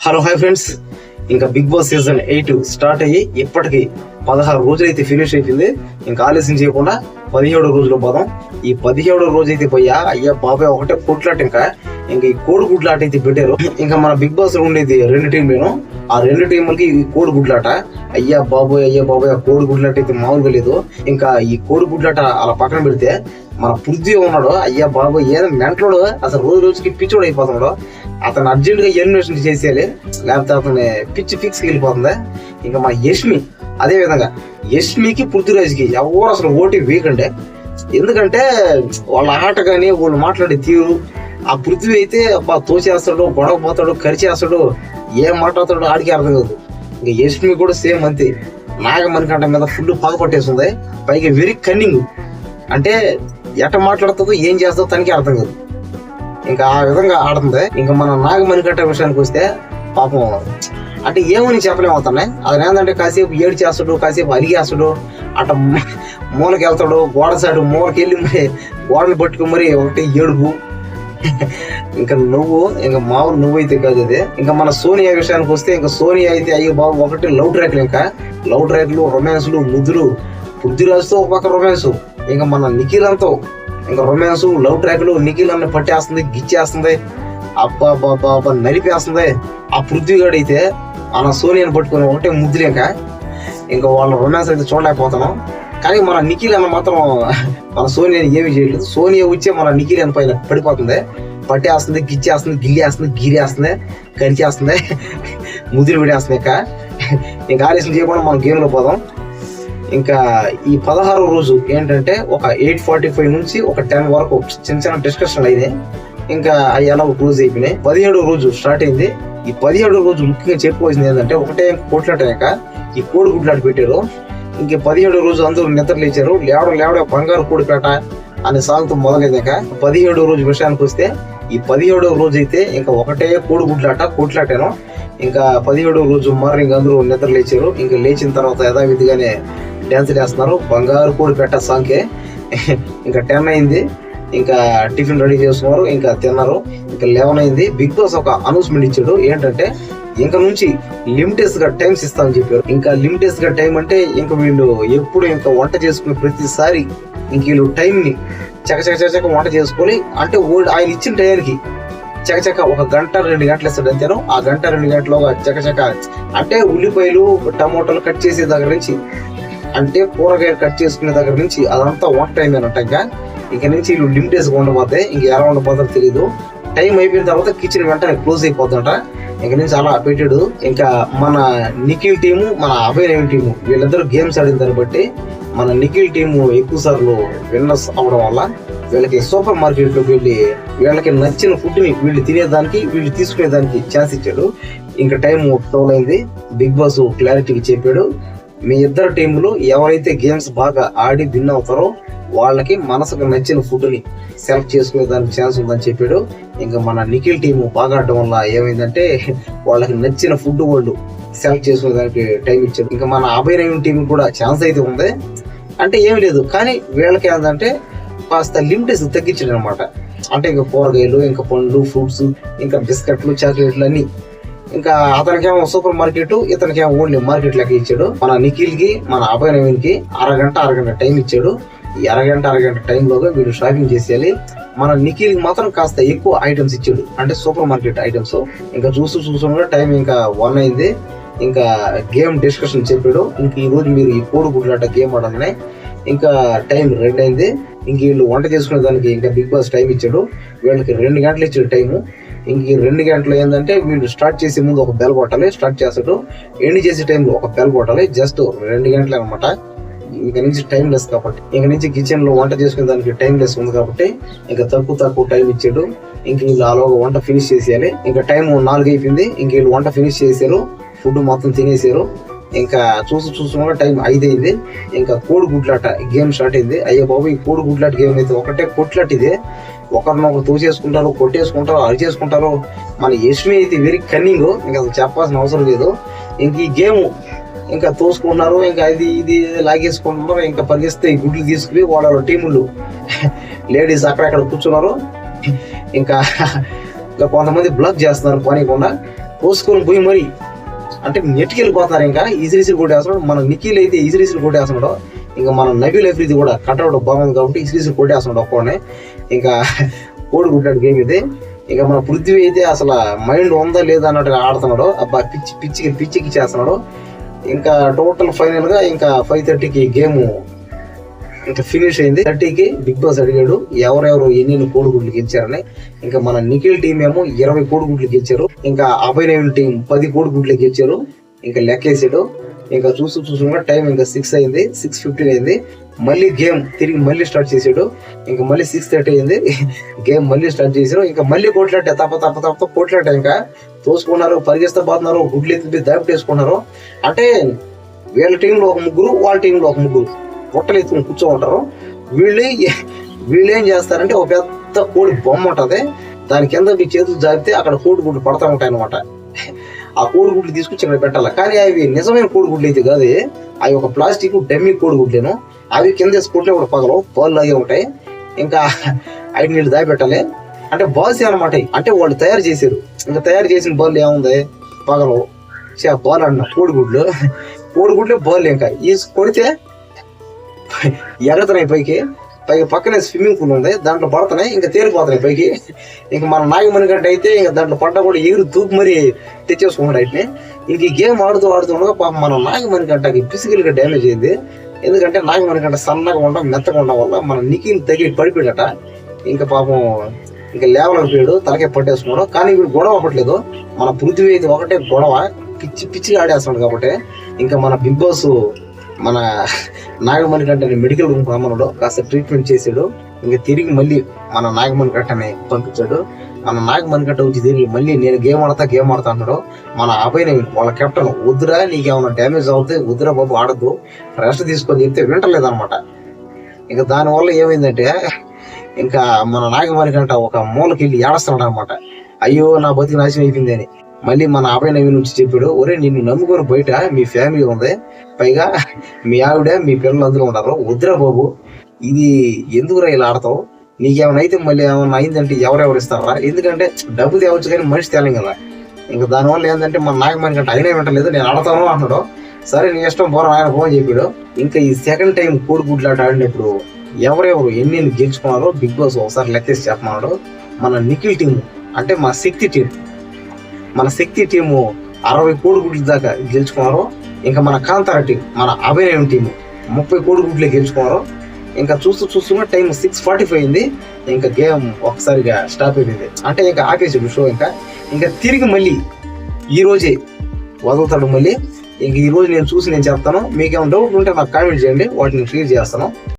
Hello hi friends, ఇంకా big boss season 8 start అయ్యి ఇప్పటికి 16 రోజులు అయితే ఫినిష్ అయిపోయింది. ఇంకా ఆలస్యం చేయకుండా 17వ రోజులో పోదాం. ఈ 17వ రోజు అయితే పోయా అయ్యా బాబాయ్ ఒకటే కొట్లాట. ఇంకా ఈ కోడి గుడ్లాట అయితే పెట్టారు. ఇంకా మన బిగ్ బాస్ లో ఉండేది 2 టీంలు, ఆ 2 టీంలకి ఈ కోడి గుడ్లాట. అయ్యా బాబోయ్ ఆ కోడి గుడ్లాట అయితే మామూలుగా లేదు. ఇంకా ఈ కోడి గుడ్లాట అలా పక్కన పెడితే మన పృథ్వీ ఉన్నాడు. అయ్యా బాబోయ్ ఏదో మెంటలోడు, అసలు రోజు రోజుకి పిచ్చోడు అయిపోతున్నాడు. అతను అర్జెంట్ గా ఎలిమినేషన్ చేసేయాలి, లేకపోతే అతని పిచ్చి ఫిక్స్ వెళ్ళిపోతుంది. ఇంకా మా యష్మి అదే విధంగా, యష్మికి పృథ్వీరాజ్కి ఎవరు అసలు ఓటీ వీకంటే, ఎందుకంటే వాళ్ళ ఆట కానీ వాళ్ళు మాట్లాడే తీరు. ఆ పృథ్వీ అయితే అబ్బా తోచేస్తాడు, గొడవ పోతాడు, కరిచేస్తాడు, ఏం మాట్లాడతాడు ఆడికి అర్థం కాదు. ఇంకా యష్మి కూడా సేమ్ అంతే, నాగమణికంఠ మీద ఫుల్ పగ పట్టేస్తుంది. పైగా వెరీ కన్నింగ్, అంటే ఎట మాట్లాడుతుందో ఏం చేస్తుందో తనకి అర్థం కాదు. ఇంకా ఆ విధంగా ఆడుతుంది. ఇంకా మన నాగమణికంఠ విషయానికి వస్తే పాపం అంటే ఏమని చెప్పలేము అవుతున్నాయి. అది ఏంటంటే కాసేపు ఏడు చేస్తాడు, కాసేపు అలిగేస్తాడు, అట మూలకి వెళ్తాడు, గోడ సైడు మూలకి వెళ్ళి మరి గోడలు పట్టుకుని మరి ఒకటి ఏడుపు. ఇంకా మామూలు నువ్వైతే కాదు అది. ఇంకా మన సోనియా విషయానికి వస్తే, ఇంకా సోనియా అయితే అయ్యో బాబు ఒకటి లవ్ ట్రాక్లు, ఇంకా లవ్ ట్రాక్లు, రొమాన్స్లు, ముద్దులు. పృథ్వీరాజ్తో ఒక పక్క రొమాన్స్, ఇంకా మన నిఖిల్ అంతా ఇంకా రొమాన్స్, లవ్ ట్రాక్లు. నిఖిల్ అన్ని పట్టేస్తుంది, గిచ్చేస్తుంది, అబ్బా నలిపేస్తుంది. ఆ పృథ్వీగాడు అయితే మన సోనియాని పట్టుకుని ఒకటే ముద్దులు. ఇంకా వాళ్ళ రొమాన్స్ అయితే చూడలేకపోతున్నాం. కానీ మన నిఖిల్ అన్న మాత్రం మన సోనియాని ఏమీ చేయలేదు. సోనియా వచ్చే మన నిఖిల్ అన్న పైన పడిపోతుంది, పట్టేస్తుంది, గిచ్చేస్తుంది, గిల్లేస్తుంది, గీరేస్తుంది, కరిచేస్తుంది, ముద్దులు పెట్టేస్తుంది. ఇంకా ఆలస్యం చేయకుండా మనం గేమ్లో పోదాం. ఇంకా ఈ 16వ రోజు ఏంటంటే ఒక 8:45 నుంచి ఒక 10 వరకు చిన్న డిస్కషన్లు అయినాయి. ఇంకా అవి ఎలా క్లోజ్ అయిపోయినాయి. 17వ రోజు స్టార్ట్ అయింది. ఈ 17వ రోజు ముఖ్యంగా చెప్పుకోవాల్సింది ఏంటంటే ఒకటే కొట్లాటాక ఈ కోడి గుడ్లాట పెట్టారు. ఇంక 17వ రోజు అందరూ నిద్ర లేచారు. లేవడ బంగారు కోడిపేట అనే సాగుతూ మొదలైనాక 17వ రోజు విషయానికి వస్తే, ఈ 17వ రోజు అయితే ఇంకా ఒకటే కోడి కొట్లాటాను. ఇంకా 17వ రోజు మార్నింగ్ అందరూ నిద్ర లేచారు. ఇంకా లేచిన తర్వాత యథావిధిగానే డ్యాన్స్ చేస్తున్నారు. బంగారు కోడి పెట్ట సాంగ్కే ఇంకా 10 అయింది. ఇంకా టిఫిన్ రెడీ చేసుకున్నారు, ఇంకా తిన్నారు. ఇంకా 11 అయింది. బిగ్ బాస్ ఒక అనౌన్స్మెంట్ ఇచ్చాడు, ఏంటంటే ఇంకా నుంచి లిమిటెస్ గా టైమ్స్ ఇస్తామని చెప్పారు. ఇంకా లిమిటెస్ గా టైం అంటే ఇంకా వీళ్ళు ఎప్పుడు ఇంకా వంట చేసుకునే ప్రతిసారి ఇంక వీళ్ళు టైం ని చకచక వంట చేసుకొని, అంటే ఆయన ఇచ్చిన టైంకి చకచక 1 గంట 2 గంటలు ఇస్తాడు అంతేను. ఆ గంట 2 గంటలో చకచక అంటే ఉల్లిపాయలు టమోటాలు కట్ చేసే దగ్గర నుంచి, అంటే కూరగాయలు కట్ చేసుకునే దగ్గర నుంచి అదంతా వంట టైం అనమాట. ఇక నుంచి వీళ్ళు లిమిటెస్ గా ఉండబోతే ఇంక ఎలా ఉండబోతారో తెలియదు. టైం అయిపోయిన తర్వాత కిచెన్ వెంటనే క్లోజ్ అయిపోతుంట. ఇక నుంచి అలా పెట్టాడు. ఇంకా మన నిఖిల్ టీము, మన అభయ్ నవీన్ టీము వీళ్ళిద్దరు గేమ్స్ ఆడిన దాన్ని బట్టి మన నిఖిల్ టీము ఎక్కువ సార్లు విన్నర్స్ అవడం వల్ల వీళ్ళకి సూపర్ మార్కెట్ లోకి వెళ్ళి వీళ్ళకి నచ్చిన ఫుడ్ ని వీళ్ళు తినేదానికి, వీళ్ళు తీసుకునేదానికి ఛాన్స్ ఇచ్చాడు. ఇంకా టైం 12 అయింది. బిగ్ బాస్ క్లారిటీకి చెప్పాడు, మీ ఇద్దరు టీములు ఎవరైతే గేమ్స్ బాగా ఆడి విన్ అవుతారో వాళ్ళకి మనసుకు నచ్చిన ఫుడ్ ని సెలెక్ట్ చేసుకునే దానికి ఛాన్స్ ఉందని చెప్పాడు. ఇంకా మన నిఖిల్ టీము బాగా ఆడటం వల్ల ఏమైందంటే వాళ్ళకి నచ్చిన ఫుడ్ వాళ్ళు సెలెక్ట్ చేసుకునే దానికి టైం ఇచ్చాడు. ఇంకా మన అభయ్ నవీన్ టీం కూడా ఛాన్స్ అయితే ఉంది, అంటే ఏమి లేదు. కానీ వీళ్ళకి ఏంటంటే కాస్త లిమిటెస్ తగ్గించాడు అనమాట. అంటే ఇంకా కూరగాయలు, ఇంకా పండ్లు, ఫ్రూట్స్, ఇంకా బిస్కెట్లు, చాక్లెట్లు అన్ని. ఇంకా అతనికేమో సూపర్ మార్కెట్, ఇతనికేమో ఓన్లీ మార్కెట్ లెక్క ఇచ్చాడు. మన నిఖిల్ కి, మన అభయ్ నవీన్ కి అరగంట టైం ఇచ్చాడు. ఈ అరగంట టైంలోగా వీడు షాపింగ్ చేసేయాలి. మన నిఖిల్ మాత్రం కాస్త ఎక్కువ ఐటమ్స్ ఇచ్చాడు, అంటే సూపర్ మార్కెట్ ఐటమ్స్. ఇంకా చూస్తుండగా టైం ఇంకా 1 అయింది. ఇంకా గేమ్ డిస్కషన్ చెప్పాడు. ఇంక ఈ రోజు మీరు ఈ కోడి గుడ్లాట గేమ్ ఆడగానే ఇంకా టైం 2 అయింది. ఇంక వీళ్ళు వంట చేసుకునే దానికి ఇంకా బిగ్ బాస్ టైం ఇచ్చాడు. వీళ్ళకి 2 గంటలు ఇచ్చాడు టైము. ఇంక ఈ 2 గంటలు ఏంటంటే వీళ్ళు స్టార్ట్ చేసే ముందు ఒక బెల్ కొట్టాలి, స్టార్ట్ చేస్తాడు. ఎండ్ చేసే టైంలో ఒక బెల్ కొట్టాలి. జస్ట్ 2 గంటలు అనమాట. ఇక నుంచి టైం లెస్ కాబట్టి, ఇక నుంచి కిచెన్ లో వంట చేసుకునే దానికి టైం లెస్ ఉంది కాబట్టి ఇంకా తక్కువ టైం ఇచ్చాడు. ఇంక వీళ్ళు ఆలోగా వంట ఫినిష్ చేసేయాలి. ఇంకా టైం 4 అయిపోయింది. ఇంక వీళ్ళు వంట ఫినిష్ చేశారు, ఫుడ్ మొత్తం తినేసారు. ఇంకా చూస్తున్నా టైం 5 అయింది. ఇంకా కోడి గుడ్లాట గేమ్ స్టార్ట్ అయింది. అయ్యో బాబు, ఈ కోడి గుడ్లాట గేమ్ అయితే ఒకటే కొట్లాట. ఇది ఒకరినొకరు తోసేసుకుంటారు, కొట్టేసుకుంటారు, అరిచేసుకుంటారు. మన యష్మి అయితే వెరీ కన్నింగ్, ఇంకా అసలు చెప్పాల్సిన అవసరం లేదు. ఇంక ఈ గేమ్ ఇంకా తోసుకుంటున్నారు, ఇంకా ఇది లాగేసుకుంటున్నారు. ఇంకా పరిగెస్తే ఈ గుడ్లు తీసుకుని వాళ్ళ టీములు లేడీస్ అక్కడక్కడ కూర్చున్నారు. ఇంకా కొంతమంది బ్లాక్ చేస్తున్నారు పనికుండా. పోసుకొని పోయి మరి అంటే నెట్కి వెళ్ళిపోతున్నారు. ఇంకా ఈసిరీసులు కొట్టేస్తున్నాడు. మన నిఖిల్ అయితే ఈసిరీసులు కొట్టేస్తున్నాడు. ఇంకా మన నబీల్ అఫ్రీది కూడా కట్అవుట్ బాగుంది కాబట్టి ఈసిరీసులు కొట్టేస్తున్నాడు ఒక్కడే. ఇంకా కోడి గుడ్డాడు గేమ్ ఇది. ఇంకా మన పృథ్వీ అయితే అసలు మైండ్ ఉందా లేదా అన్నట్టుగా ఆడుతున్నాడు. అబ్బా పిచ్చికి చేస్తున్నాడు. ఇంకా టోటల్ ఫైనల్ గా ఇంకా 5:30కి గేమ్ ఇంకా ఫినిష్ అయింది. 30కి బిగ్ బాస్ అడిగాడు ఎవరెవరు ఎన్ని కోడిగుడ్లు గెలిచారని. ఇంకా మన నిఖిల్ టీం ఏమో 20 కోడిగుడ్లు గెలిచారు. ఇంకా అభయ్ టీం 10 కోడిగుడ్లు గెలిచారు. ఇంకా లెక్కేసాడు. ఇంకా చూసుకుంటా టైం ఇంకా 6 అయింది. 6:15 అయింది. మళ్ళీ గేమ్ తిరిగి మళ్ళీ స్టార్ట్ చేసాడు. ఇంకా మళ్ళీ 6:30 అయింది. గేమ్ మళ్ళీ స్టార్ట్ చేశారు. ఇంకా మళ్ళీ కొట్లాటే తప్ప కొట్లాట ఇంకా తోసుకున్నారు, పరిగెస్తా పోతున్నారు, గుడ్లు ఎత్తి దాపిటేసుకున్నారు. అంటే వీళ్ళ టీంలో ఒక ముగ్గురు, వాళ్ళ టీంలో ఒక ముగ్గురు పొట్టలు ఎత్తుకుని కూర్చో ఉంటారు. వీళ్ళు ఏం చేస్తారంటే ఒక పెద్ద కోడి బొమ్మ ఉంటది. దాని కింద మీ చేతులు జారితే అక్కడ కోడిగుడ్లు పడతా ఉంటాయి అనమాట. ఆ కోడిగుడ్లు తీసుకొచ్చి ఇక్కడ పెట్టాలి. కానీ అవి నిజమైన కోడిగుడ్లు అయితే కాదు, అవి ఒక ప్లాస్టిక్ డమ్మీ కోడిగుడ్లేను. అవి కింద వేసుకుంటే కూడా పగలు బాల్ లాగే ఉంటాయి. ఇంకా అవి నీళ్ళు దాచిపెట్టాలి. అంటే బాల్స్ అనమాట. అంటే వాళ్ళు తయారు చేశారు. ఇంకా తయారు చేసిన బాల్ ఏముంది పగలు బాల్ అన్న కోడిగుడ్లు బాల్ ఇంకా ఈ కొడితే ఎగరుతున్నాయి పైకి పక్కనే స్విమ్మింగ్ పూల్ ఉంది, దాంట్లో పడుతున్నాయి. ఇంకా తేలిపోతున్నాయి పైకి. ఇంకా మన నాగమణి గడ్డ అయితే ఇంకా దాంట్లో పడ్డా కూడా ఎగురు తూపు మరి తెచ్చేసుకున్నాడు వాటిని. ఇంక ఈ గేమ్ ఆడుతుండగా పాపం మన నాగమణి గడ్డకి ఫిజికల్ గా డ్యామేజ్ అయింది. ఎందుకంటే నాగమణి గడ్డ సన్నగా ఉండడం మెత్తగా ఉండడం వల్ల మన నిఖిల్ తగిలి పడిపోయాడట. ఇంకా పాపం ఇంకా లేవలేకపోయాడు, తలకే పట్టేసుకున్నాడు. కానీ వీడు గొడవ అవ్వట్లేదు. మన పృథ్వీ అయితే ఒకటే గొడవ, పిచ్చిగా ఆడేస్తున్నాడు. కాబట్టి ఇంకా మన బిగ్ బాస్ మన నాగమణి గంటని మెడికల్ రూమ్ రమ్మన్నాడు, కాస్త ట్రీట్మెంట్ చేశాడు. ఇంకా తిరిగి మళ్ళీ మన నాగమణి గంటని పంపించాడు. మన నాగమణి గంట వచ్చి తిరిగి మళ్ళీ నేను గేమ్ ఆడతా అన్నాడు. మన అభయ్ వాళ్ళ కెప్టెన్ వద్దురా నీకేమన్నా డ్యామేజ్ అవుతుంది, వద్దురా బాబు ఆడద్దు, రెస్ట్ తీసుకొని చెప్తే వింటలేదు అనమాట. ఇంకా దానివల్ల ఏమైందంటే ఇంకా మన నాగమణి గంట ఒక మూలకి వెళ్ళి ఏడుస్తున్నాడు అనమాట. అయ్యో నా బతికి నాశనం అయిపోయింది అని. మళ్ళీ మన అభయ్ నవీన్ నుంచి చెప్పాడు, ఒరే నిన్ను నమ్ముకొని బయట మీ ఫ్యామిలీ ఉంది, పైగా మీ ఆవిడ మీ పిల్లలు అందరూ ఉన్నారు, వద్దురా బాబు ఇది ఎందుకురా ఇలా ఆడతావు, నీకేమైనా అయితే మళ్ళీ ఏమైనా అయిందంటే ఎవరెవరు ఇస్తారా, ఎందుకంటే డబ్బు తేవచ్చు కానీ మనిషి తేలేం కదా. ఇంకా దానివల్ల ఏంటంటే మన నాగమణి గంట అయినా వింటలేదు, నేను ఆడతాను అంటున్నాడు. సరే నీ ఇష్టం పోరా ఆయన ఫోన్ చెప్పాడు. ఇంకా ఈ సెకండ్ టైం కోడిగుడ్లాట ఆడినప్పుడు ఎవరెవరు ఎన్ని గెలుచుకున్నారో బిగ్ బాస్ ఒకసారి లెక్కేసి చెప్పమన్నాడు. మన నిఖిల్ టీము అంటే మన శక్తి టీము 60 కోడిగుడ్ల దాకా గెలుచుకున్నారు. ఇంకా మన కాంతార టీం మన అభినయం టీము 30 కోడిగుడ్లే గెలుచుకున్నారు. ఇంకా చూస్తున్న టైం 6:45 అయింది. ఇంకా గేమ్ ఒకసారిగా స్టాప్ అయిపోయింది. అంటే ఇంకా ఆపేసాడు షో. ఇంకా తిరిగి మళ్ళీ ఈ రోజే వదులుతాడు మళ్ళీ. ఇంక ఈ రోజు నేను చూసి నేను చెప్తాను. మీకేమైనా డౌట్ ఉంటే నాకు కామెంట్ చేయండి, వాటిని క్లియర్ చేస్తాను.